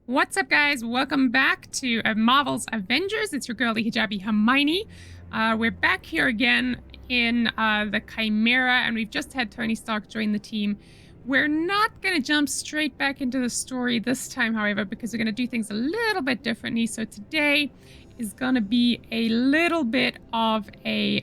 What's up, guys? Welcome back to Marvel's Avengers. It's your girly hijabi Hermione. We're back here again in the Chimera, and we've just had Tony Stark join the team. We're not going to jump straight back into the story this time, however, because we're going to do things a little bit differently. So today is going to be a little bit of a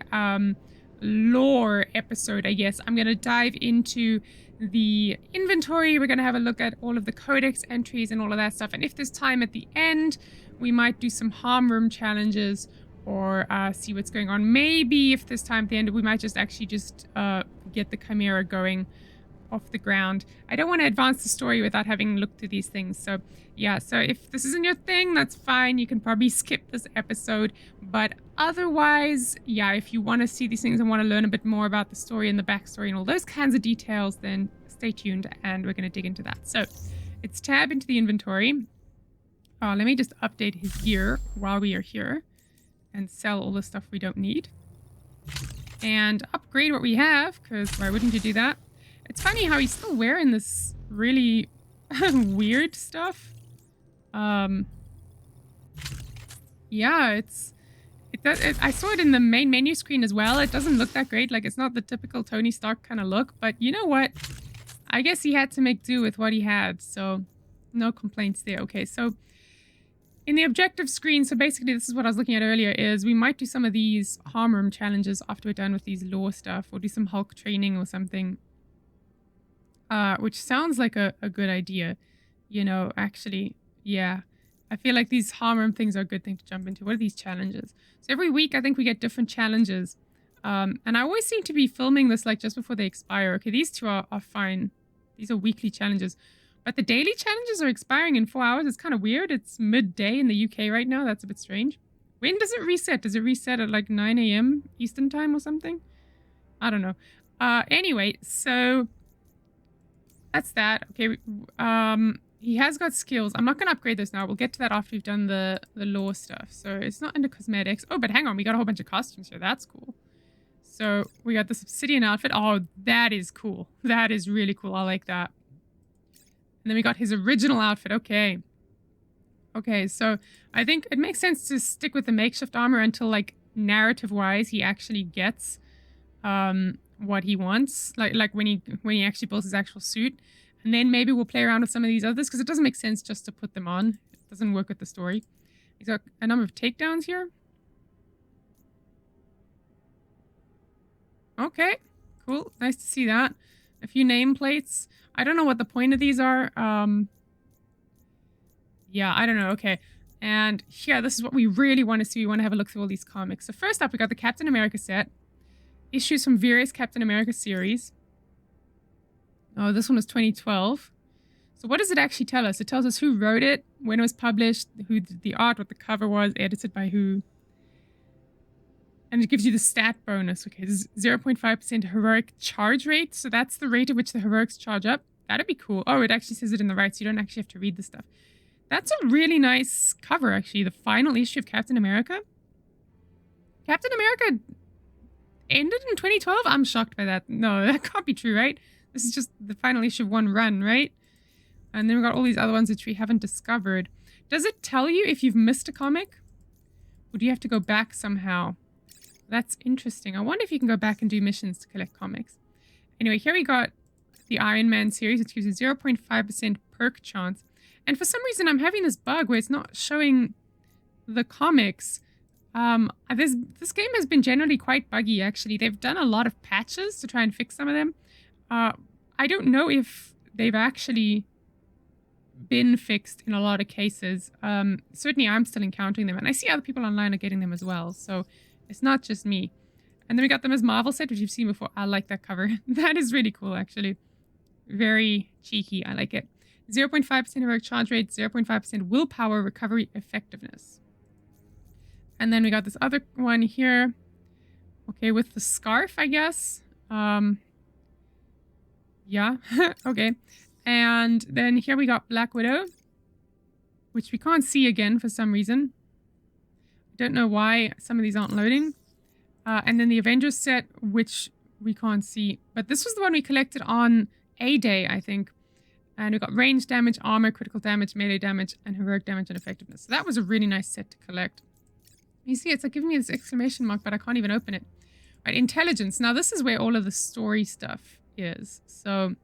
lore episode, I guess. I'm going to dive into the inventory. We're going to have a look at all of the Codex entries and all of that stuff. And if there's time at the end, we might do some harm room challenges or see what's going on. Maybe if there's time at the end, we might just actually get the Chimera going off the ground. I don't want to advance the story without having looked through these things. So yeah, so if this isn't your thing, that's fine. You can probably skip this episode. But otherwise, yeah, if you want to see these things and want to learn a bit more about the story and the backstory and all those kinds of details, then stay tuned and we're going to dig into that. So it's tab into the inventory. Let me just update his gear while we are here and sell all the stuff we don't need. And upgrade what we have, because why wouldn't you do that? It's funny how he's still wearing this really weird stuff. Yeah, I saw it in the main menu screen as well. It doesn't look that great. Like, it's not the typical Tony Stark kind of look. But you know what? I guess he had to make do with what he had. So no complaints there. Okay, so in the objective screen, so basically this is what I was looking at earlier, is we might do some of these harm room challenges after we're done with these lore stuff. Or do some Hulk training or something. Which sounds like a good idea. You know, actually, yeah. I feel like these harm room things are a good thing to jump into. What are these challenges? So every week, I think we get different challenges. And I always seem to be filming this like just before they expire. Okay, these two are fine. These are weekly challenges. But the daily challenges are expiring in 4 hours. It's kind of weird. It's midday in the UK right now. That's a bit strange. When does it reset? Does it reset at like 9 a.m. Eastern time or something? I don't know. Anyway, so that's that. Okay, he has got skills. I'm not going to upgrade this now. We'll get to that after we've done the lore stuff. So it's not under cosmetics. Oh, but hang on. We got a whole bunch of costumes here. That's cool. So we got this obsidian outfit. Oh, that is cool. That is really cool. I like that. And then we got his original outfit. Okay. Okay, so I think it makes sense to stick with the makeshift armor until, like, narrative-wise, he actually gets what he wants. Like when he actually builds his actual suit. And then maybe we'll play around with some of these others, because it doesn't make sense just to put them on. It doesn't work with the story. He's got a number of takedowns here. Okay, cool. Nice to see that. A few nameplates. I don't know what the point of these are. Yeah, I don't know. Okay. And yeah, this is what we really want to see. We want to have a look through all these comics. So first up, we got the Captain America set. Issues from various Captain America series. Oh, this one was 2012. So what does it actually tell us? It tells us who wrote it, when it was published, who did the art, what the cover was, edited by who. And it gives you the stat bonus. Okay, this is 0.5% heroic charge rate. So that's the rate at which the heroics charge up. That'd be cool. Oh, it actually says it in the right, so you don't actually have to read the stuff. That's a really nice cover, actually. The final issue of Captain America. Captain America ended in 2012? I'm shocked by that. No, that can't be true, right? This is just the final issue of one run, right? And then we've got all these other ones which we haven't discovered. Does it tell you if you've missed a comic? Or do you have to go back somehow? That's interesting. I wonder if you can go back and do missions to collect comics. Anyway, here we got the Iron Man series, which gives you 0.5% perk chance. And for some reason, I'm having this bug where it's not showing the comics. This game has been generally quite buggy, actually. They've done a lot of patches to try and fix some of them. I don't know if they've actually been fixed in a lot of cases. Certainly I'm still encountering them, and I see other people online are getting them as well, so it's not just me. And then we got them as Marvel set, which you've seen before. I like that cover. That is really cool, actually. Very cheeky. I like it. 0.5% heroic charge rate, 0.5% willpower recovery effectiveness. And then we got this other one here. Okay, with the scarf, I guess. Yeah, okay. And then here we got Black Widow, which we can't see again for some reason. Don't know why some of these aren't loading. And then the Avengers set, which we can't see. But this was the one we collected on A-Day, I think. And we got range damage, armor, critical damage, melee damage, and heroic damage and effectiveness. So that was a really nice set to collect. You see, it's like giving me this exclamation mark, but I can't even open it. Right, intelligence. Now, this is where all of the story stuff is. So,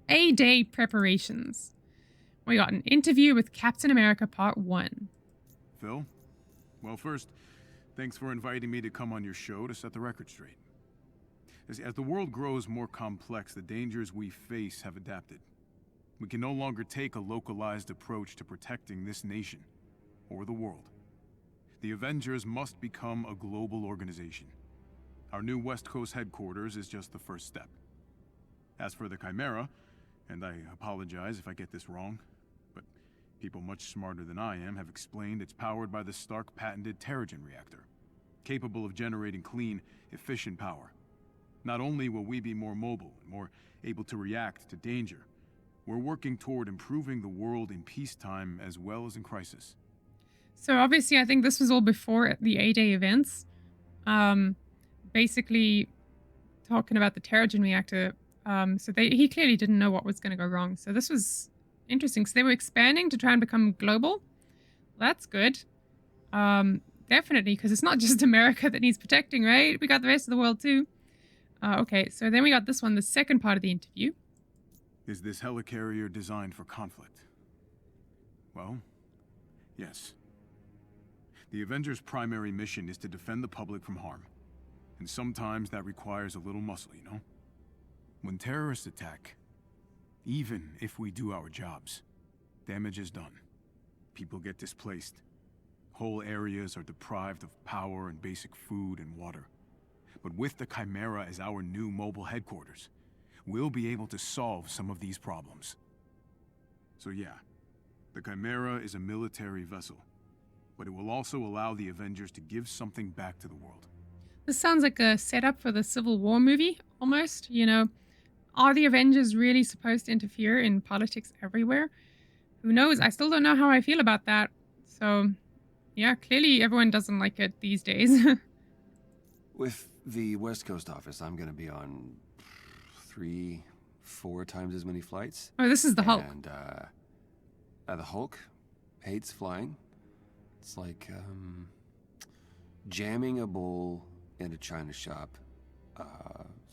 A-Day preparations. We got an interview with Captain America Part 1. Phil? Well, first, thanks for inviting me to come on your show to set the record straight. As the world grows more complex, the dangers we face have adapted. We can no longer take a localized approach to protecting this nation, or the world. The Avengers must become a global organization. Our new West Coast headquarters is just the first step. As for the Chimera, and I apologize if I get this wrong, but people much smarter than I am have explained it's powered by the Stark patented Terrigen reactor, capable of generating clean, efficient power. Not only will we be more mobile and more able to react to danger, we're working toward improving the world in peacetime as well as in crisis. So obviously, I think this was all before the A-Day events. Basically talking about the Terrigen reactor. So he clearly didn't know what was going to go wrong. So this was interesting. So they were expanding to try and become global. That's good. Definitely, because it's not just America that needs protecting, right? We got the rest of the world too. Okay, so then we got this one, the second part of the interview. Is this helicarrier designed for conflict? Well, yes. The Avengers' primary mission is to defend the public from harm. And sometimes that requires a little muscle, you know? When terrorists attack, even if we do our jobs, damage is done. People get displaced. Whole areas are deprived of power and basic food and water. But with the Chimera as our new mobile headquarters, we'll be able to solve some of these problems. So yeah, the Chimera is a military vessel, but it will also allow the Avengers to give something back to the world. This sounds like a setup for the Civil War movie, almost. You know, are the Avengers really supposed to interfere in politics everywhere? Who knows? I still don't know how I feel about that. So, yeah, clearly everyone doesn't like it these days. With the West Coast office, I'm going to be on 3-4 times as many flights. Oh, this is the Hulk. And the Hulk hates flying. It's like jamming a bull in a china shop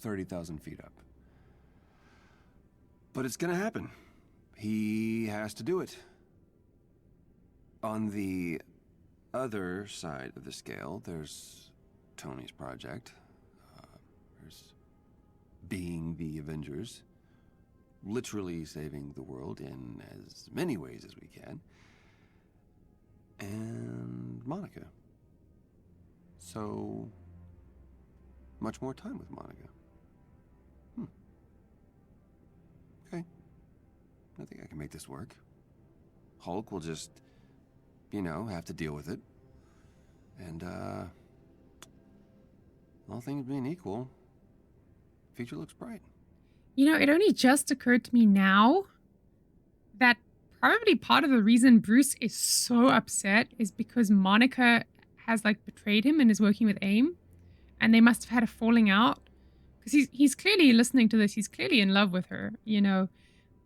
30,000 feet up. But it's going to happen. He has to do it. On the other side of the scale, there's Tony's project. There's being the Avengers, literally saving the world in as many ways as we can, and Monica. So much more time with Monica. Okay. I think I can make this work. Hulk will just, you know, have to deal with it. And, all things being equal, future looks bright. You know, it only just occurred to me now that probably part of the reason Bruce is so upset is because Monica has, like, betrayed him and is working with AIM. And they must have had a falling out. Because he's clearly listening to this. He's clearly in love with her, you know.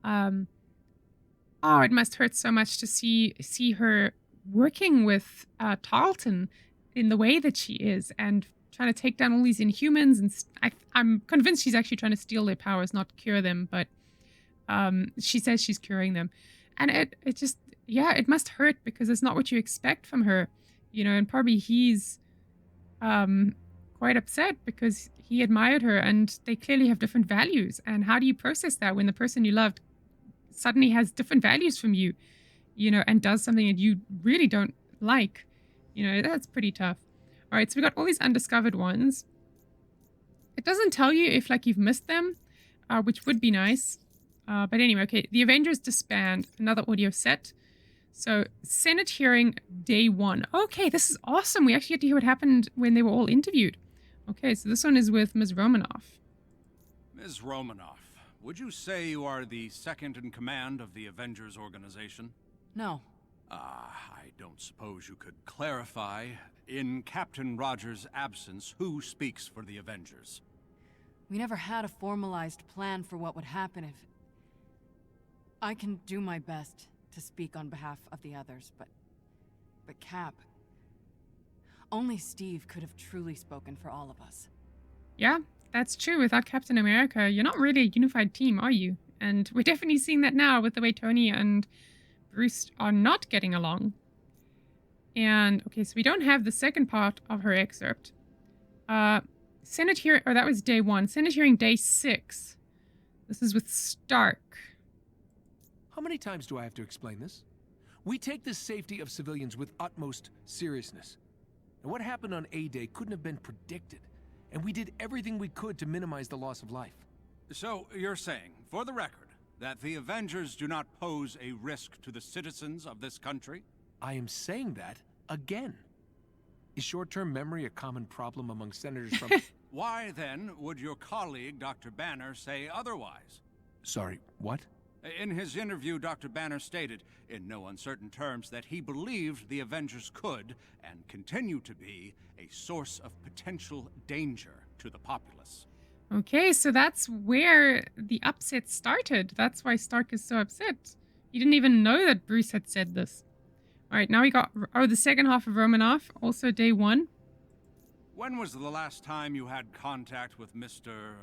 Oh, it must hurt so much to see her working with Tarleton in the way that she is and trying to take down all these Inhumans. And I'm convinced she's actually trying to steal their powers, not cure them. But she says she's curing them. And it just, yeah, it must hurt because it's not what you expect from her, you know. And probably he's quite upset because he admired her and they clearly have different values. And how do you process that when the person you loved suddenly has different values from you, you know, and does something that you really don't like? You know, that's pretty tough. All right, so we got all these undiscovered ones. It doesn't tell you if, like, you've missed them, which would be nice. But anyway, okay, the Avengers disband, another audio set. So, Senate hearing day 1. Okay, this is awesome. We actually get to hear what happened when they were all interviewed. Okay, so this one is with Ms. Romanoff. Ms. Romanoff, would you say you are the second in command of the Avengers organization? No. I don't suppose you could clarify, in Captain Rogers' absence, who speaks for the Avengers? We never had a formalized plan for what would happen I can do my best to speak on behalf of the others, but Cap... Only Steve could have truly spoken for all of us. Yeah, that's true. Without Captain America, you're not really a unified team, are you? And we're definitely seeing that now with the way Tony and Bruce are not getting along. And, okay, so we don't have the second part of her excerpt. Senate hearing, that was day 1. Senate hearing day 6. This is with Stark. How many times do I have to explain this? We take the safety of civilians with utmost seriousness. And what happened on A-Day couldn't have been predicted, and we did everything we could to minimize the loss of life. So, you're saying, for the record, that the Avengers do not pose a risk to the citizens of this country? I am saying that again. Is short-term memory a common problem among senators from... Why, then, would your colleague, Dr. Banner, say otherwise? Sorry, what? In his interview, Dr. Banner stated, in no uncertain terms, that he believed the Avengers could, and continue to be, a source of potential danger to the populace. Okay, so that's where the upset started. That's why Stark is so upset. He didn't even know that Bruce had said this. All right, now we got the second half of Romanoff, also day 1. When was the last time you had contact with Mr.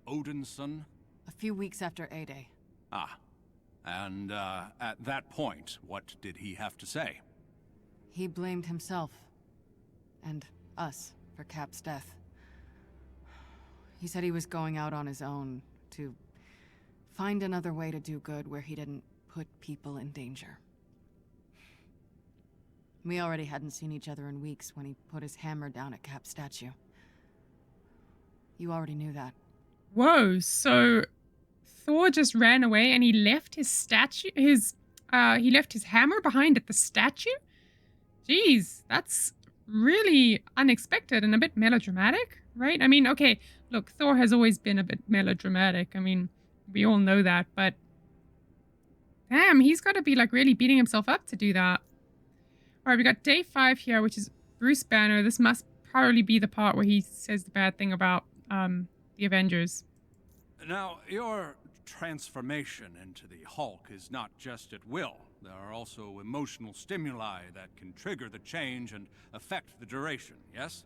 Odinson? A few weeks after A-Day. Ah. And, at that point, what did he have to say? He blamed himself. And us for Cap's death. He said he was going out on his own to find another way to do good where he didn't put people in danger. We already hadn't seen each other in weeks when he put his hammer down at Cap's statue. You already knew that. Whoa, so Thor just ran away and he left his statue, he left his hammer behind at the statue? Jeez, that's really unexpected and a bit melodramatic, right? I mean, okay, look, Thor has always been a bit melodramatic. I mean, we all know that, but damn, he's got to be like really beating himself up to do that. All right, we got day 5 here, which is Bruce Banner. This must probably be the part where he says the bad thing about the Avengers. Now, your transformation into the Hulk is not just at will. There are also emotional stimuli that can trigger the change and affect the duration, yes?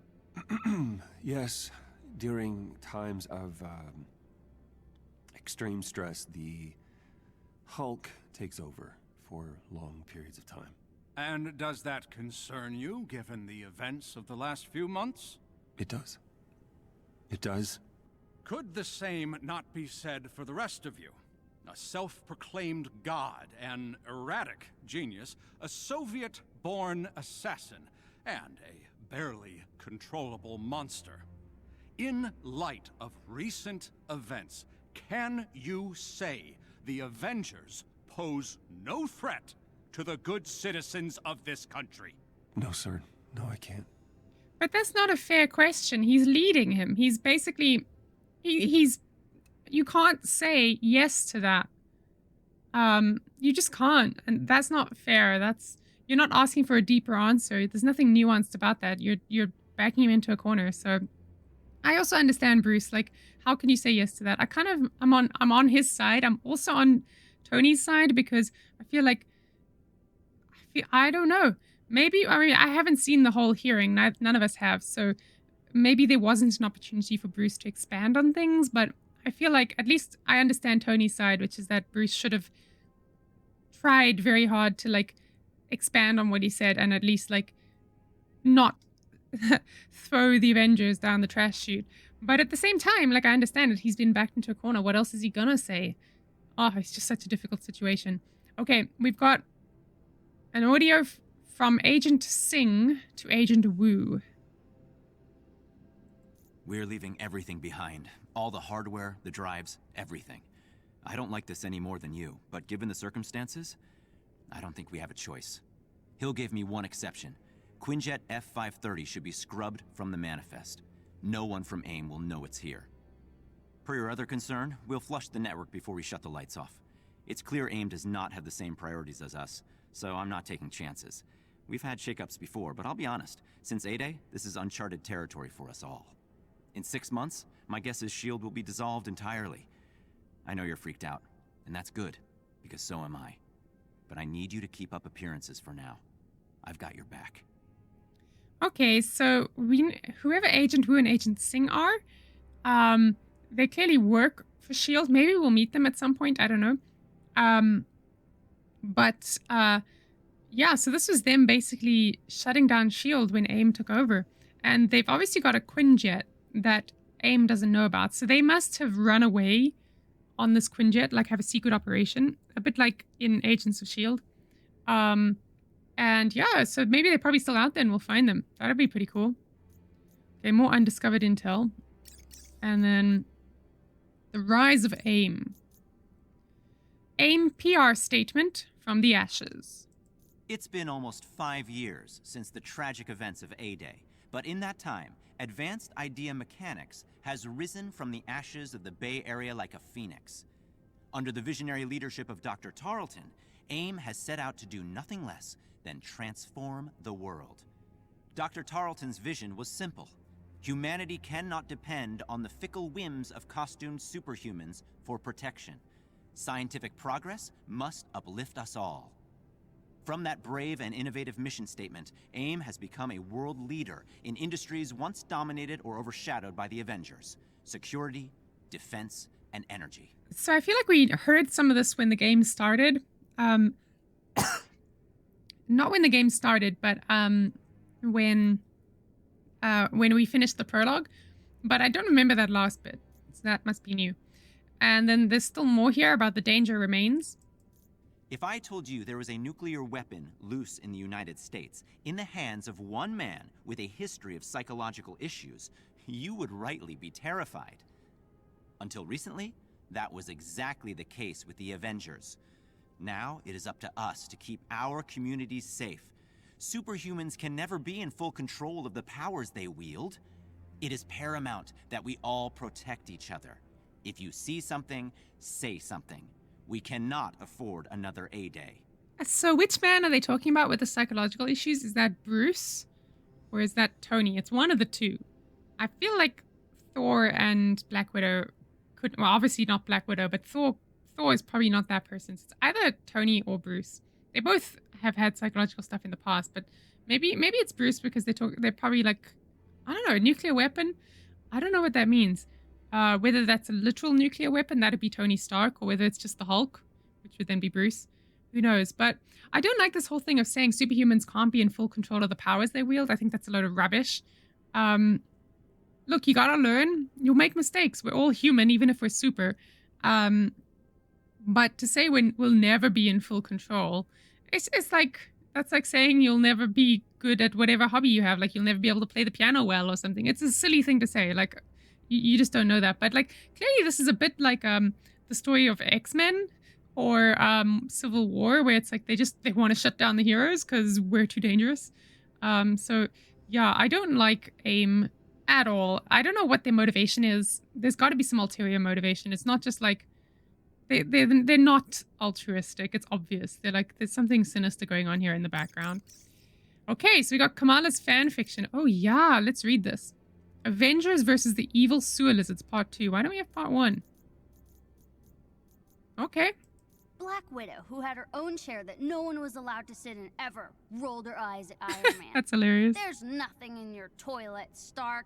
Yes, during times of extreme stress, the Hulk takes over for long periods of time. And does that concern you, given the events of the last few months? It does. It does. Could the same not be said for the rest of you? A self-proclaimed god, an erratic genius, a Soviet-born assassin, and a barely controllable monster. In light of recent events, can you say the Avengers pose no threat to the good citizens of this country? No, sir. No, I can't. But that's not a fair question. He's leading him. He's basically... He's... You can't say yes to that. You just can't. And that's not fair. You're not asking for a deeper answer. There's nothing nuanced about that. You're backing him into a corner. So I also understand Bruce. Like, how can you say yes to that? I'm on his side. I'm also on Tony's side because I feel like... I don't know. Maybe, I mean, I haven't seen the whole hearing. None of us have. So maybe there wasn't an opportunity for Bruce to expand on things. But I feel like at least I understand Tony's side, which is that Bruce should have tried very hard to, like, expand on what he said and at least, like, not throw the Avengers down the trash chute. But at the same time, like, I understand it. He's been backed into a corner. What else is he gonna say? Oh, it's just such a difficult situation. Okay, we've got an audio from Agent Singh to Agent Wu. We're leaving everything behind. All the hardware, the drives, everything. I don't like this any more than you, but given the circumstances, I don't think we have a choice. Hill gave me one exception. Quinjet F-530 should be scrubbed from the manifest. No one from AIM will know it's here. Per your other concern, we'll flush the network before we shut the lights off. It's clear AIM does not have the same priorities as us, so I'm not taking chances. We've had shakeups before, but I'll be honest, since A-Day, this is uncharted territory for us all. In 6 months, my guess is S.H.I.E.L.D. will be dissolved entirely. I know you're freaked out, and that's good. because so am I. But I need you to keep up appearances for now. I've got your back. Okay, so whoever Agent Wu and Agent Singh are, they clearly work for S.H.I.E.L.D. Maybe we'll meet them at some point. I don't know. Yeah, so this was them basically shutting down S.H.I.E.L.D. when AIM took over. And they've obviously got a Quinjet that AIM doesn't know about. So they must have run away on this Quinjet, like have a secret operation, a bit like in Agents of S.H.I.E.L.D. And yeah, so maybe they're probably still out there and we'll find them. That'd be pretty cool. Okay, more undiscovered intel. And then the rise of AIM. AIM PR statement from the ashes. It's been almost 5 years since the tragic events of A-Day, but in that time, advanced idea mechanics has risen from the ashes of the Bay Area like a phoenix. Under the visionary leadership of Dr. Tarleton, AIM has set out to do nothing less than transform the world. Dr. Tarleton's vision was simple. Humanity cannot depend on the fickle whims of costumed superhumans for protection. Scientific progress must uplift us all. From that brave and innovative mission statement, AIM has become a world leader in industries once dominated or overshadowed by the Avengers: security, defense, and energy. So I feel like we heard some of this when the game started. Not when the game started, but when we finished the prologue. But I don't remember that last bit, so that must be new. And then there's still more here about the danger remains. If I told you there was a nuclear weapon loose in the United States, in the hands of one man with a history of psychological issues, you would rightly be terrified. Until recently, that was exactly the case with the Avengers. Now, it is up to us to keep our communities safe. Superhumans can never be in full control of the powers they wield. It is paramount that we all protect each other. If you see something, say something. We cannot afford another A-Day. So which man are they talking about with the psychological issues? Is that Bruce? Or is that Tony? It's one of the two. I feel like Thor and Black Widow could... Well, obviously not Black Widow, but Thor is probably not that person. It's either Tony or Bruce. They both have had psychological stuff in the past, but maybe it's Bruce because they're probably like... I don't know, a nuclear weapon? I don't know what that means. Whether that's a literal nuclear weapon, that'd be Tony Stark, or whether it's just the Hulk, which would then be Bruce. Who knows? But I don't like this whole thing of saying superhumans can't be in full control of the powers they wield. I think that's a load of rubbish. Look, you gotta learn. You'll make mistakes. We're all human, even if we're super. But to say we'll never be in full control, it's like... That's like saying you'll never be good at whatever hobby you have. Like, you'll never be able to play the piano well or something. It's a silly thing to say. Like... You just don't know that. But, like, clearly this is a bit like the story of X-Men or Civil War, where it's like they want to shut down the heroes because we're too dangerous. So, yeah, I don't like AIM at all. I don't know what their motivation is. There's got to be some ulterior motivation. It's not just like... They're not altruistic. It's obvious. They're like, there's something sinister going on here in the background. Okay, so we got Kamala's fan fiction. Oh, yeah, let's read this. Avengers versus the Evil Sewer Lizards, Part 2. Why don't we have Part 1? Okay. Black Widow, who had her own chair that no one was allowed to sit in ever, rolled her eyes at Iron Man. That's hilarious. There's nothing in your toilet, Stark.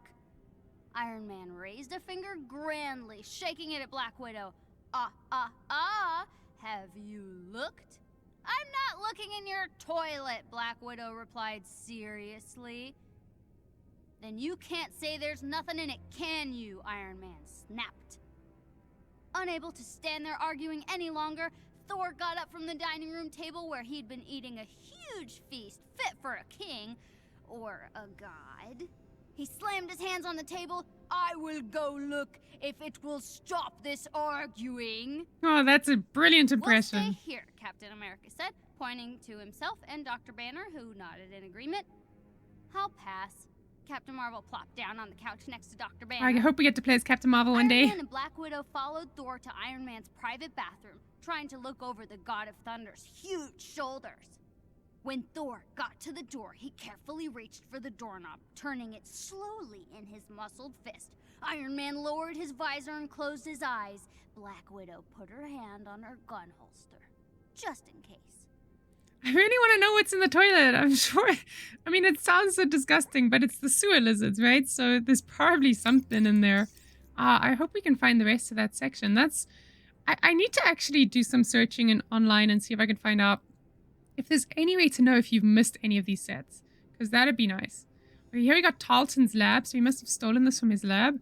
Iron Man raised a finger grandly, shaking it at Black Widow. Have you looked? I'm not looking in your toilet, Black Widow replied seriously. Then you can't say there's nothing in it, can you? Iron Man snapped. Unable to stand there arguing any longer, Thor got up from the dining room table where he'd been eating a huge feast fit for a king, or a god. He slammed his hands on the table. I will go look if it will stop this arguing. Oh, that's a brilliant impression. We'll stay here, Captain America said, pointing to himself and Dr. Banner, who nodded in agreement. I'll pass. Captain Marvel plopped down on the couch next to Dr. Banner. I hope we get to play as Captain Marvel one day. Iron Man and Black Widow followed Thor to Iron Man's private bathroom, trying to look over the God of Thunder's huge shoulders. When Thor got to the door, he carefully reached for the doorknob, turning it slowly in his muscled fist. Iron Man lowered his visor and closed his eyes. Black Widow put her hand on her gun holster. just in case. I really want to know what's in the toilet. I'm sure. I mean, it sounds so disgusting, but it's the sewer lizards, right? So there's probably something in there. I hope we can find the rest of that section. I need to actually do some searching online and see if I can find out if there's any way to know if you've missed any of these sets, because that'd be nice. Okay, here we got Tarleton's lab, so he must have stolen this from his lab.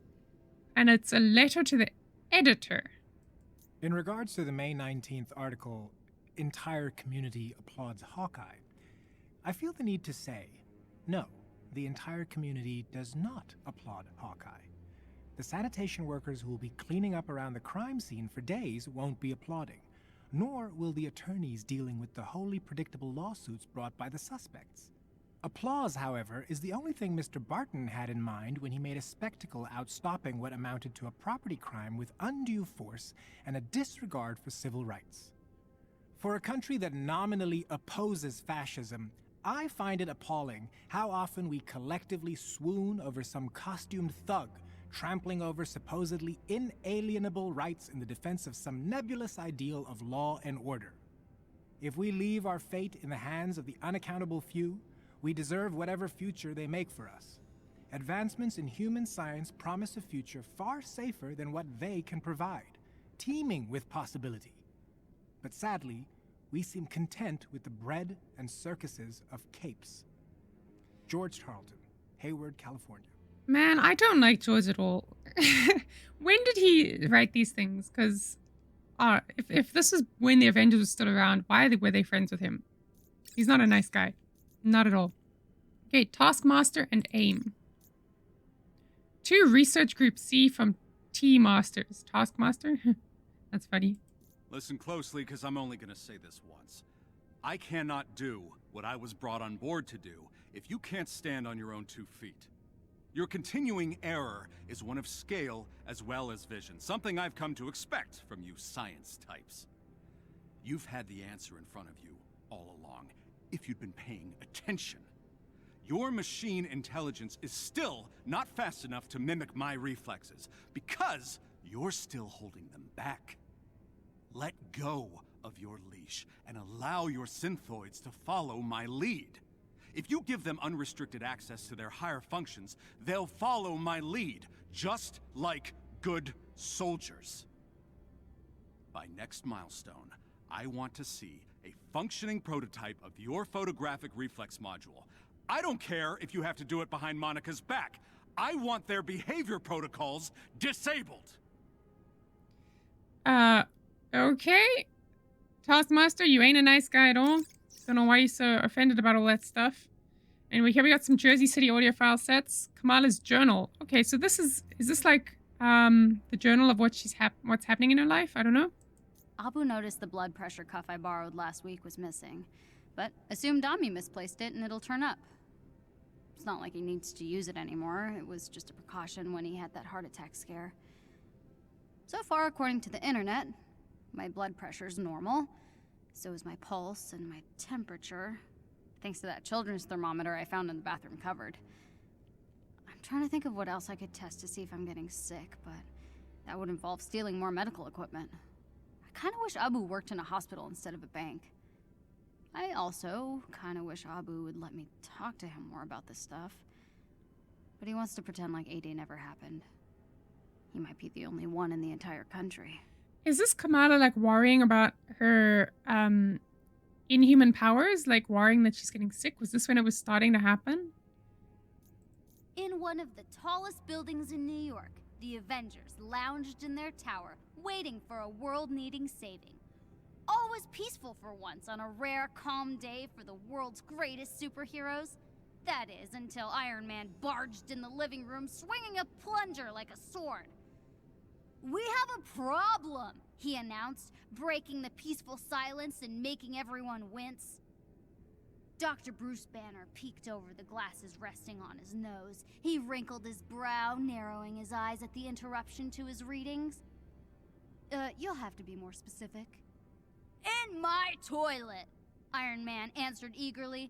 And it's a letter to the editor. In regards to the May 19th article, Entire Community Applauds Hawkeye, I feel the need to say, no, the entire community does not applaud Hawkeye. The sanitation workers who will be cleaning up around the crime scene for days won't be applauding, nor will the attorneys dealing with the wholly predictable lawsuits brought by the suspects. Applause, however, is the only thing Mr. Barton had in mind when he made a spectacle out stopping what amounted to a property crime with undue force and a disregard for civil rights. For a country that nominally opposes fascism, I find it appalling how often we collectively swoon over some costumed thug trampling over supposedly inalienable rights in the defense of some nebulous ideal of law and order. If we leave our fate in the hands of the unaccountable few, we deserve whatever future they make for us. Advancements in human science promise a future far safer than what they can provide, teeming with possibility. But sadly, we seem content with the bread and circuses of capes. George Tarleton, Hayward, California. Man, I don't like George at all. When did he write these things? Because if this was when the Avengers were still around, why were they friends with him? He's not a nice guy. Not at all. Okay, Taskmaster and AIM. 2 Research Group C from T-Masters. Taskmaster? That's funny. Listen closely, because I'm only going to say this once. I cannot do what I was brought on board to do if you can't stand on your own 2 feet. Your continuing error is one of scale as well as vision, something I've come to expect from you science types. You've had the answer in front of you all along, if you'd been paying attention. Your machine intelligence is still not fast enough to mimic my reflexes, because you're still holding them back. Let go of your leash and allow your synthoids to follow my lead. If you give them unrestricted access to their higher functions, they'll follow my lead, just like good soldiers. By next milestone, I want to see a functioning prototype of your photographic reflex module. I don't care if you have to do it behind Monica's back. I want their behavior protocols disabled. Okay. Taskmaster, you ain't a nice guy at all. Don't know why you're so offended about all that stuff. Anyway, here we got some Jersey City audiophile sets. Kamala's journal. Okay, so this is this like the journal of what's happening in her life? I don't know. Abu noticed the blood pressure cuff I borrowed last week was missing, but assumed Ami misplaced it and it'll turn up. It's not like he needs to use it anymore. It was just a precaution when he had that heart attack scare. So far, according to the internet, my blood pressure's normal. So is my pulse and my temperature, thanks to that children's thermometer I found in the bathroom cupboard. I'm trying to think of what else I could test to see if I'm getting sick, but that would involve stealing more medical equipment. I kind of wish Abu worked in a hospital instead of a bank. I also kind of wish Abu would let me talk to him more about this stuff. But he wants to pretend like A-Day never happened. He might be the only one in the entire country. Is this Kamala like worrying about her inhuman powers? Like worrying that she's getting sick? Was this when it was starting to happen? In one of the tallest buildings in New York, the Avengers lounged in their tower, waiting for a world needing saving. All was peaceful for once on a rare, calm day for the world's greatest superheroes. That is, until Iron Man barged in the living room, swinging a plunger like a sword. "We have a problem," he announced, breaking the peaceful silence and making everyone wince. Dr. Bruce Banner peeked over the glasses resting on his nose. He wrinkled his brow, narrowing his eyes at the interruption to his readings. You'll have to be more specific." "In my toilet," Iron Man answered eagerly.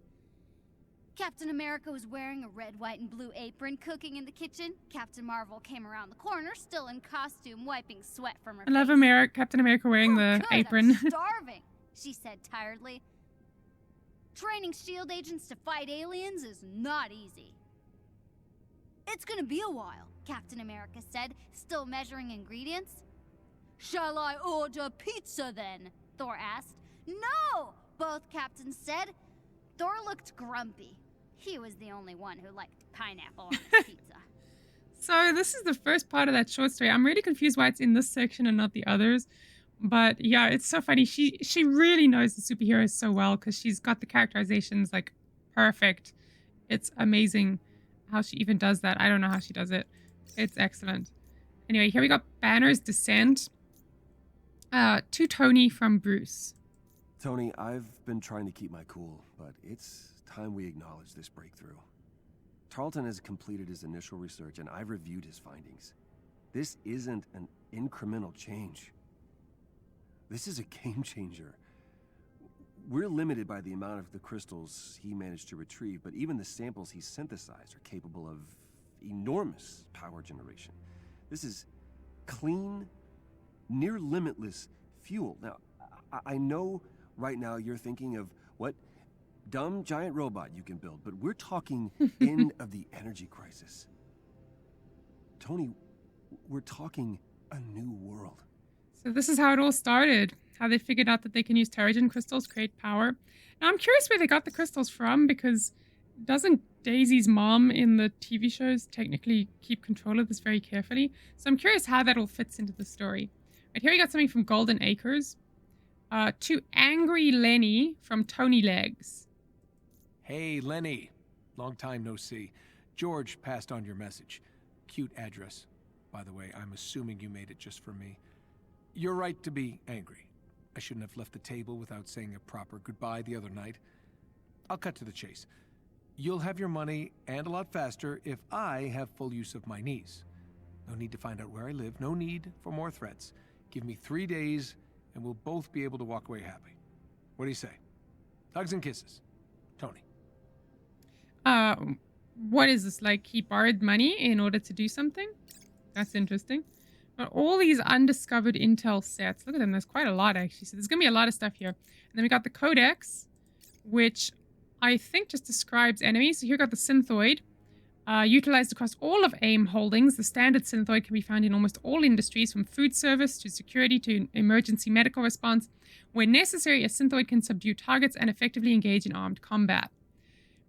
Captain America was wearing a red, white, and blue apron, cooking in the kitchen. Captain Marvel came around the corner, still in costume, wiping sweat from her I love face. Captain America wearing the Good, apron. I'm starving. she said tiredly. Training shield agents to fight aliens is not easy. It's gonna be a while, Captain America said, still measuring ingredients. Shall I order pizza then? Thor asked. No, both captains said. Thor looked grumpy. He was the only one who liked pineapple on his pizza. So this is the first part of that short story. I'm really confused why it's in this section and not the others. But yeah, it's so funny. She really knows the superheroes so well because she's got the characterizations like perfect. It's amazing how she even does that. I don't know how she does it. It's excellent. Anyway, here we got Banner's Descent. To Tony from Bruce. Tony, I've been trying to keep my cool, but it's time we acknowledge this breakthrough. Tarleton has completed his initial research, and I've reviewed his findings. This isn't an incremental change. This is a game changer. We're limited by the amount of the crystals he managed to retrieve, but even the samples he synthesized are capable of enormous power generation. This is clean, near limitless fuel. Now, I know right now you're thinking of what dumb giant robot you can build, but we're talking end of the energy crisis. Tony, we're talking a new world. So this is how it all started. How they figured out that they can use Terrigen crystals to create power. Now I'm curious where they got the crystals from, because doesn't Daisy's mom in the TV shows technically keep control of this very carefully? So I'm curious how that all fits into the story. Right, here we got something from Golden Acres. To Angry Lenny from Tony Legs. Hey, Lenny. Long time no see. George passed on your message. Cute address. By the way, I'm assuming you made it just for me. You're right to be angry. I shouldn't have left the table without saying a proper goodbye the other night. I'll cut to the chase. You'll have your money, and a lot faster, if I have full use of my knees. No need to find out where I live. No need for more threats. Give me 3 days, and we'll both be able to walk away happy. What do you say? Hugs and kisses. Tony. What is this? Like, he borrowed money in order to do something? That's interesting. But all these undiscovered intel sets. Look at them. There's quite a lot, actually. So there's going to be a lot of stuff here. And then we got the Codex, which I think just describes enemies. So here we got the Synthoid. Utilized across all of AIM holdings, the standard Synthoid can be found in almost all industries, from food service to security to emergency medical response. When necessary, a Synthoid can subdue targets and effectively engage in armed combat.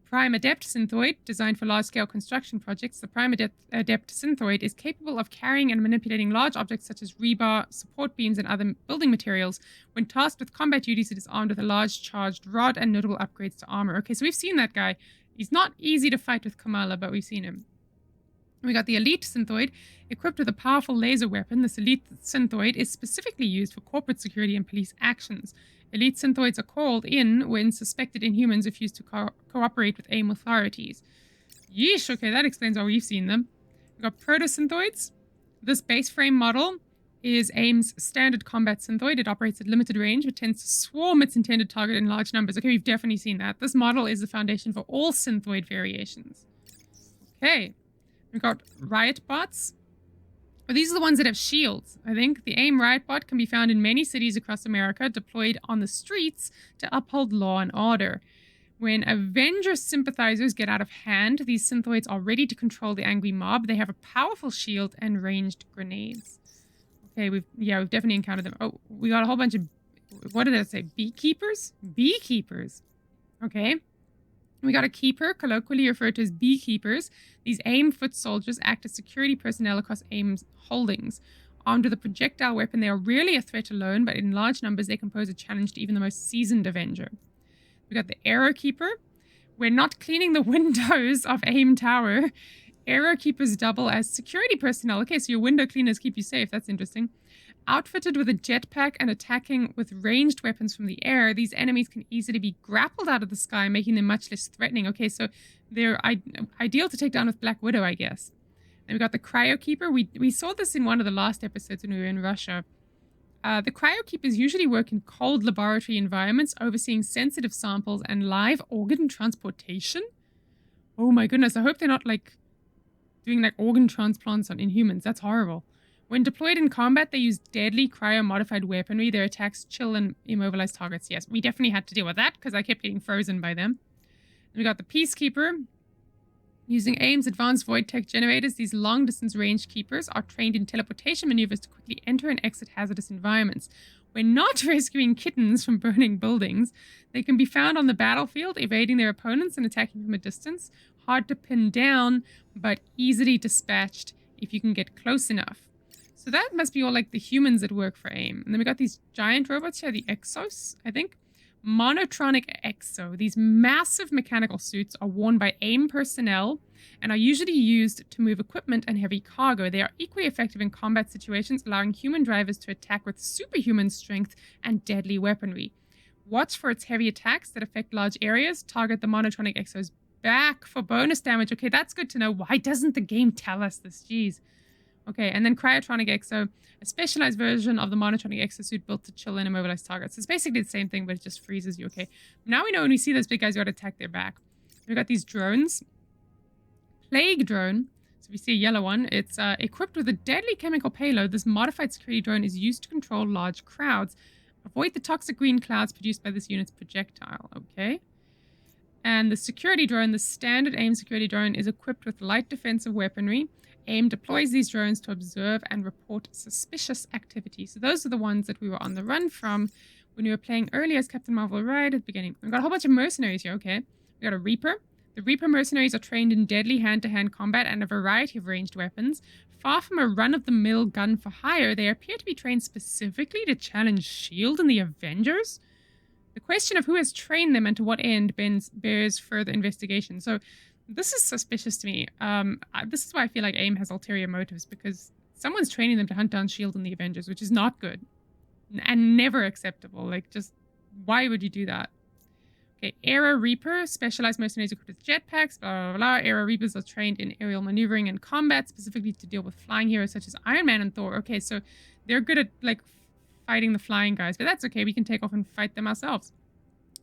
Prime Adept Synthoid, designed for large-scale construction projects, the Prime Adept Synthoid is capable of carrying and manipulating large objects such as rebar, support beams, and other building materials. When tasked with combat duties, it is armed with a large charged rod and notable upgrades to armor. Okay, so we've seen that guy. He's not easy to fight with Kamala, but we've seen him. We got the Elite Synthoid, equipped with a powerful laser weapon. This Elite Synthoid is specifically used for corporate security and police actions. Elite Synthoids are called in when suspected Inhumans refuse to cooperate with AIM authorities. Yeesh, okay, that explains why we've seen them. We've got Proto-Synthoids. This base frame model is AIM's standard combat Synthoid. It operates at limited range, but tends to swarm its intended target in large numbers. Okay, we've definitely seen that. This model is the foundation for all Synthoid variations. Okay, we've got Riot Bots. These are the ones that have shields, I think. The AIM Riot Bot can be found in many cities across America, deployed on the streets to uphold law and order. When Avengers sympathizers get out of hand, these Synthoids are ready to control the angry mob. They have a powerful shield and ranged grenades. Okay, we've definitely encountered them. Oh, we got a whole bunch of, what did that say? Beekeepers? Beekeepers. Okay. We got a keeper, colloquially referred to as beekeepers. These AIM foot soldiers act as security personnel across AIM's holdings. Armed with a projectile weapon, they are rarely a threat alone, but in large numbers, they can pose a challenge to even the most seasoned Avenger. We got the Arrow Keeper. We're not cleaning the windows of AIM Tower. Arrow Keepers double as security personnel. Okay, so your window cleaners keep you safe. That's interesting. Outfitted with a jetpack and attacking with ranged weapons from the air, these enemies can easily be grappled out of the sky, making them much less threatening. Okay, so they're ideal to take down with Black Widow, I guess. Then we got the Cryo Keeper. We saw this in one of the last episodes when we were in Russia. The Cryo Keepers usually work in cold laboratory environments, overseeing sensitive samples and live organ transportation. Oh my goodness, I hope they're not like doing like organ transplants on Inhumans. That's horrible. When deployed in combat, they use deadly cryo-modified weaponry. Their attacks chill and immobilize targets. Yes, we definitely had to deal with that because I kept getting frozen by them. Then we got the Peacekeeper. Using AIM's advanced void tech generators, these long-distance range keepers are trained in teleportation maneuvers to quickly enter and exit hazardous environments. When not rescuing kittens from burning buildings, they can be found on the battlefield, evading their opponents and attacking from a distance. Hard to pin down, but easily dispatched if you can get close enough. So that must be all like the humans that work for AIM. And then we got these giant robots here, the Exos, I think. Monotronic Exo. These massive mechanical suits are worn by AIM personnel and are usually used to move equipment and heavy cargo. They are equally effective in combat situations, allowing human drivers to attack with superhuman strength and deadly weaponry. Watch for its heavy attacks that affect large areas. Target the Monotronic Exo's back for bonus damage. Okay, that's good to know. Why doesn't the game tell us this? Jeez. Okay, and then Cryotronic Exo, a specialized version of the Monotronic Exosuit built to chill and immobilize targets. It's basically the same thing, but it just freezes you. Okay, now we know when we see those big guys, you got to attack their back. We've got these drones. Plague Drone. So we see a yellow one. It's equipped with a deadly chemical payload. This modified security drone is used to control large crowds. Avoid the toxic green clouds produced by this unit's projectile. Okay. And the security drone, the standard AIM security drone, is equipped with light defensive weaponry. AIM deploys these drones to observe and report suspicious activity. So those are the ones that we were on the run from when we were playing earlier as Captain Marvel right at the beginning. We've got a whole bunch of mercenaries here, okay? We got a Reaper. The Reaper mercenaries are trained in deadly hand-to-hand combat and a variety of ranged weapons. Far from a run-of-the-mill gun for hire, they appear to be trained specifically to challenge S.H.I.E.L.D. and the Avengers. The question of who has trained them and to what end bears further investigation. So this is suspicious to me. This is why I feel like AIM has ulterior motives, because someone's training them to hunt down S.H.I.E.L.D. and the Avengers, which is not good and never acceptable. Like, just why would you do that? Okay, Era Reaper, specialized mercenaries equipped with jetpacks, blah, blah, blah. Era Reapers are trained in aerial maneuvering and combat, specifically to deal with flying heroes such as Iron Man and Thor. Okay, so they're good at, like, fighting the flying guys, but that's okay. We can take off and fight them ourselves.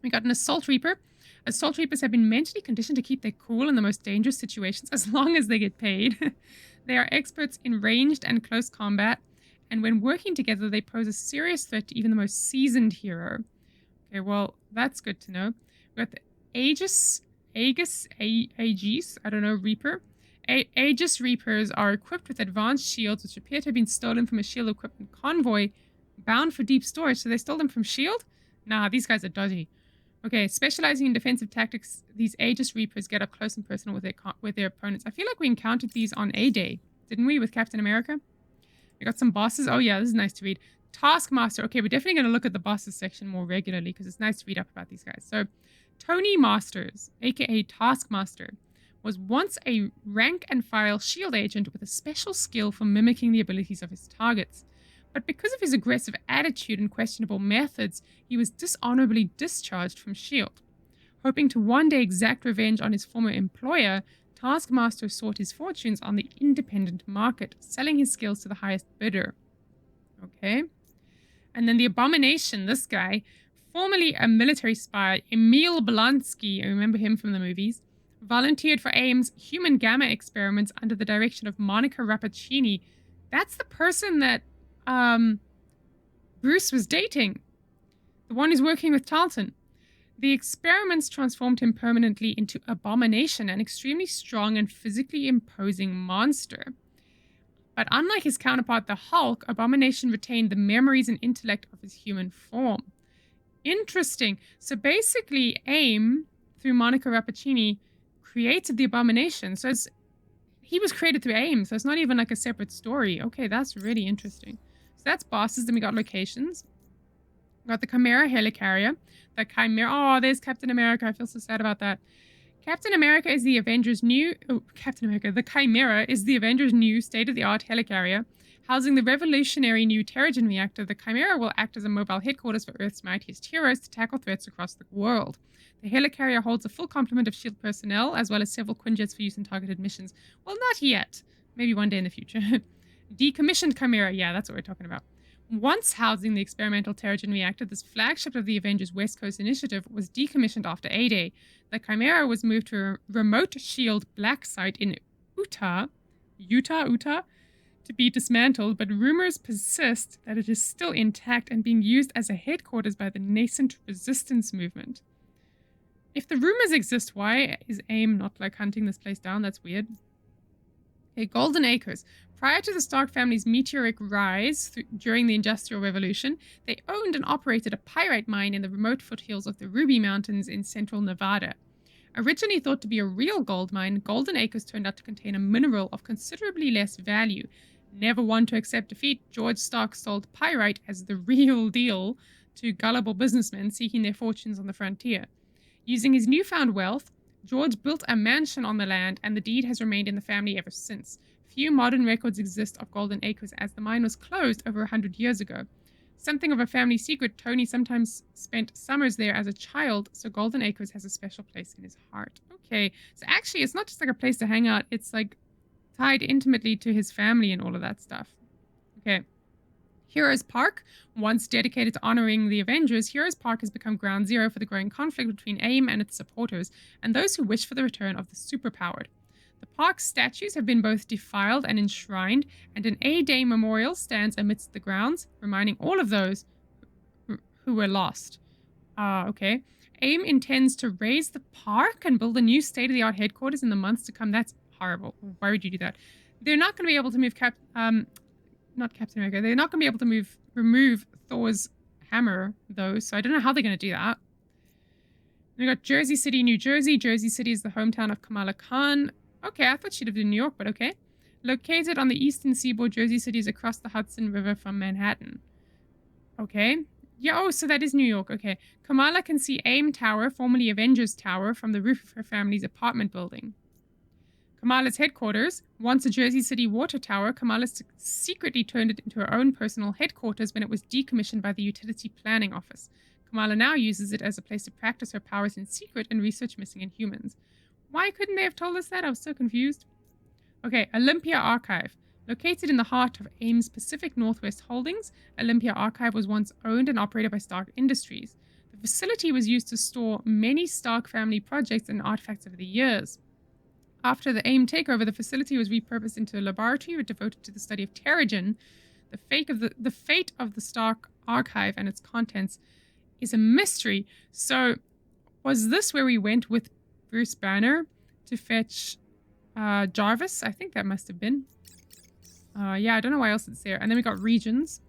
We got an Assault Reaper. Assault Reapers have been mentally conditioned to keep their cool in the most dangerous situations as long as they get paid. They are experts in ranged and close combat, and when working together, they pose a serious threat to even the most seasoned hero. Okay, well, that's good to know. We've got the Aegis, I don't know, Reaper. Aegis Reapers are equipped with advanced shields, which appear to have been stolen from a shield equipment convoy bound for deep storage. So they stole them from S.H.I.E.L.D.? Nah, these guys are dodgy. Okay, specializing in defensive tactics, these Aegis Reapers get up close and personal with their opponents. I feel like we encountered these on A-Day, didn't we, with Captain America? We got some bosses. Oh yeah, this is nice to read. Taskmaster. Okay, we're definitely going to look at the bosses section more regularly because it's nice to read up about these guys. So, Tony Masters, aka Taskmaster, was once a rank-and-file S.H.I.E.L.D. agent with a special skill for mimicking the abilities of his targets. But because of his aggressive attitude and questionable methods, he was dishonorably discharged from S.H.I.E.L.D. Hoping to one day exact revenge on his former employer, Taskmaster sought his fortunes on the independent market, selling his skills to the highest bidder. Okay. And then the Abomination, this guy, formerly a military spy, Emil Blonsky, I remember him from the movies, volunteered for AIM's human gamma experiments under the direction of Monica Rappaccini. That's the person that Bruce was dating. The one who's working with Tarleton. The experiments transformed him permanently into Abomination, an extremely strong and physically imposing monster. But unlike his counterpart, the Hulk, Abomination retained the memories and intellect of his human form. Interesting. So basically, AIM, through Monica Rappaccini, created the Abomination. So he was created through AIM, so it's not even like a separate story. Okay, that's really interesting. So that's bosses. Then we got locations. We got the Chimera Helicarrier. The Chimera. Oh, there's Captain America. I feel so sad about that. Captain America is the Avengers' new... Oh, Captain America. The Chimera is the Avengers' new state-of-the-art helicarrier. Housing the revolutionary new Terrigen reactor, the Chimera will act as a mobile headquarters for Earth's mightiest heroes to tackle threats across the world. The helicarrier holds a full complement of S.H.I.E.L.D. personnel, as well as several Quinjets for use in targeted missions. Well, not yet. Maybe one day in the future. Decommissioned Chimera. Yeah, that's what we're talking about. Once housing the experimental Terrigen reactor, this flagship of the Avengers West Coast Initiative was decommissioned after A-Day. The Chimera was moved to a remote S.H.I.E.L.D. black site in Utah, to be dismantled, but rumors persist that it is still intact and being used as a headquarters by the nascent resistance movement. If the rumors exist, why is AIM not like hunting this place down? That's weird. Okay, Golden Acres. Prior to the Stark family's meteoric rise during the Industrial Revolution, they owned and operated a pyrite mine in the remote foothills of the Ruby Mountains in central Nevada. Originally thought to be a real gold mine, Golden Acres turned out to contain a mineral of considerably less value. Never one to accept defeat, George Stark sold pyrite as the real deal to gullible businessmen seeking their fortunes on the frontier. Using his newfound wealth, George built a mansion on the land, and the deed has remained in the family ever since. Few modern records exist of Golden Acres, as the mine was closed over 100 years ago. Something of a family secret, Tony sometimes spent summers there as a child, so Golden Acres has a special place in his heart. Okay, so actually it's not just like a place to hang out, it's like tied intimately to his family and all of that stuff. Okay. Heroes Park, once dedicated to honoring the Avengers, Heroes Park has become ground zero for the growing conflict between AIM and its supporters, and those who wish for the return of the superpowered. The park's statues have been both defiled and enshrined, and an A-Day memorial stands amidst the grounds, reminding all of those who were lost. Okay. AIM intends to raise the park and build a new state-of-the-art headquarters in the months to come. That's horrible. Why would you do that? They're not going to be able to move not Captain America. They're not going to be able to remove Thor's hammer, though, so I don't know how they're going to do that. We got Jersey City, New Jersey. Jersey City is the hometown of Kamala Khan. Okay, I thought she lived in New York, but okay. Located on the eastern seaboard, Jersey City is across the Hudson River from Manhattan. Okay. Yeah, oh, so that is New York. Okay. Kamala can see AIM Tower, formerly Avengers Tower, from the roof of her family's apartment building. Kamala's headquarters, once a Jersey City water tower, Kamala secretly turned it into her own personal headquarters when it was decommissioned by the Utility Planning Office. Kamala now uses it as a place to practice her powers in secret and research missing in humans. Why couldn't they have told us that? I was so confused. Okay, Olympia Archive. Located in the heart of AIM's Pacific Northwest Holdings, Olympia Archive was once owned and operated by Stark Industries. The facility was used to store many Stark family projects and artifacts over the years. After the AIM takeover, the facility was repurposed into a laboratory devoted to the study of Terrigen. The fate of the Stark Archive and its contents is a mystery. So, was this where we went with Bruce Banner to fetch Jarvis? I think that must have been. Yeah, I don't know why else it's there. And then we got regions.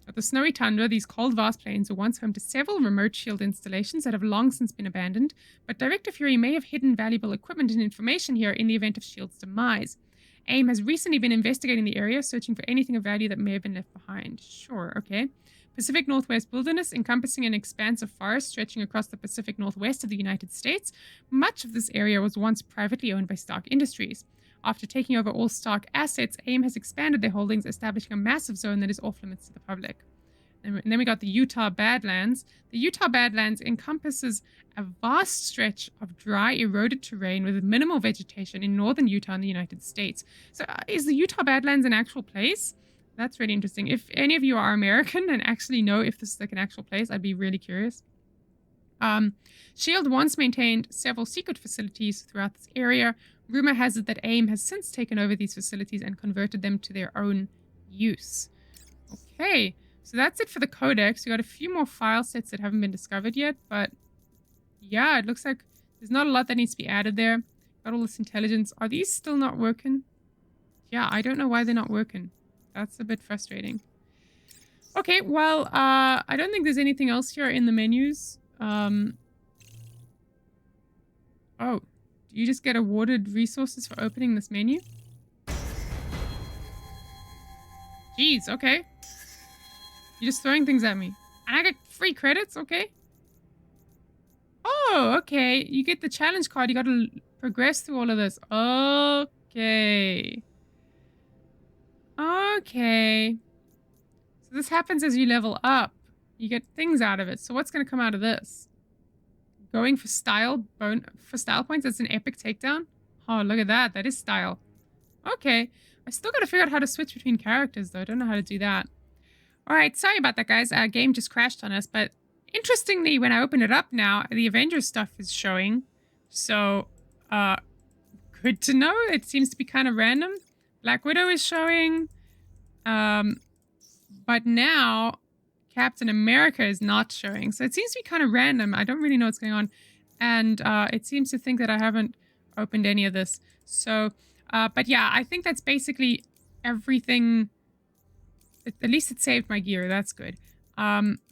At the snowy tundra, these cold, vast plains were once home to several remote shield installations that have long since been abandoned, but Director Fury may have hidden valuable equipment and information here in the event of S.H.I.E.L.D.'s demise. AIM has recently been investigating the area, searching for anything of value that may have been left behind. Sure, okay. Pacific Northwest Wilderness, encompassing an expanse of forest stretching across the Pacific Northwest of the United States. Much of this area was once privately owned by Stark Industries. After taking over all Stark assets, AIM has expanded their holdings, establishing a massive zone that is off limits to the public. And then we got the Utah Badlands. The Utah Badlands encompasses a vast stretch of dry, eroded terrain with minimal vegetation in northern Utah in the United States. So is the Utah Badlands an actual place? That's really interesting. If any of you are American and actually know if this is like an actual place, I'd be really curious. S.H.I.E.L.D. once maintained several secret facilities throughout this area. Rumor has it that AIM has since taken over these facilities and converted them to their own use. Okay, so that's it for the Codex. We got a few more file sets that haven't been discovered yet, but yeah, it looks like there's not a lot that needs to be added there. Got all this intelligence. Are these still not working? Yeah, I don't know why they're not working. That's a bit frustrating. Okay, well, I don't think there's anything else here in the menus. Oh, do you just get awarded resources for opening this menu? Jeez, okay. You're just throwing things at me. And I get free credits, okay? Oh, okay. You get the challenge card. You gotta progress through all of this. Okay. Okay. So this happens as you level up. You get things out of it. So what's gonna come out of this? Going for style points. That's an epic takedown. Oh, look at that. That is style. Okay. I still gotta figure out how to switch between characters, though. I don't know how to do that. Alright, sorry about that, guys. Our game just crashed on us, but interestingly, when I open it up now, the Avengers stuff is showing. So, good to know. It seems to be kind of random. Black Widow is showing. But now Captain America is not showing. So it seems to be kind of random. I don't really know what's going on. And it seems to think that I haven't opened any of this. So, but yeah, I think that's basically everything. At least it saved my gear. That's good.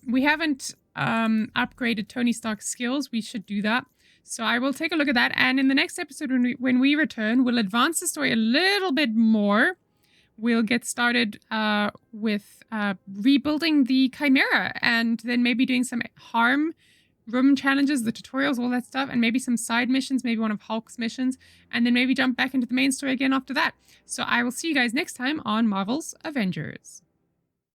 We haven't upgraded Tony Stark's skills. We should do that. So I will take a look at that. And in the next episode, when we return, we'll advance the story a little bit more. We'll get started with rebuilding the Chimera and then maybe doing some harm room challenges, the tutorials, all that stuff, and maybe some side missions, maybe one of Hulk's missions, and then maybe jump back into the main story again after that. So I will see you guys next time on Marvel's Avengers.